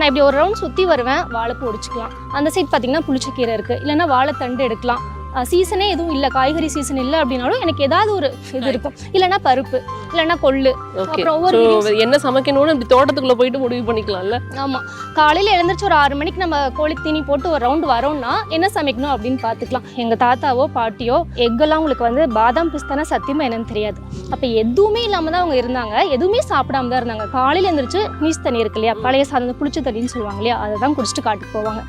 நான் இப்படி ஒரு ரவுண்ட் சுற்றி வருவேன், வாழைப்பூ ஒடிச்சிக்கலாம். அந்த சைட் பார்த்தீங்கன்னா புளிச்சக்கீரை இருக்குது, இல்லைன்னா வாழைத்தண்டு எடுக்கலாம். சீசனே எதுவும் இல்லை, காய்கறி சீசன் இல்லை அப்படின்னாலும் எனக்கு ஏதாவது ஒரு இது இருக்கும், இல்லைன்னா பருப்பு, இல்லைன்னா கொள்ளு. அப்புறம் ஒவ்வொரு என்ன சமைக்கணும்னு இப்படி தோட்டத்துக்குள்ள போயிட்டு முடிவு பண்ணிக்கலாம்ல. ஆமாம், காலையில் எழுந்திரிச்சு ஒரு 6 மணிக்கு நம்ம கோழிக்கு தீனி போட்டு ஒரு ரவுண்டு வரோம்னா என்ன சமைக்கணும் அப்படின்னு பார்த்துக்கலாம். எங்கள் தாத்தாவோ பாட்டியோ எக்கெல்லாம் உங்களுக்கு வந்து பாதாம் பிஸ்தானா சத்தியமாக என்னன்னு தெரியாது. அப்போ எதுவுமே இல்லாமல் தான் அவங்க இருந்தாங்க, எதுவுமே சாப்பிடாம தான் இருந்தாங்க. காலையில் எழுந்திரிச்சு நீஸ் தண்ணி இருக்கு இல்லையா, பழைய சாதம் புளிச்ச தண்ணின்னு சொல்லுவாங்க இல்லையா, அதை தான் குடிச்சிட்டு காட்டுக்கு போவாங்க.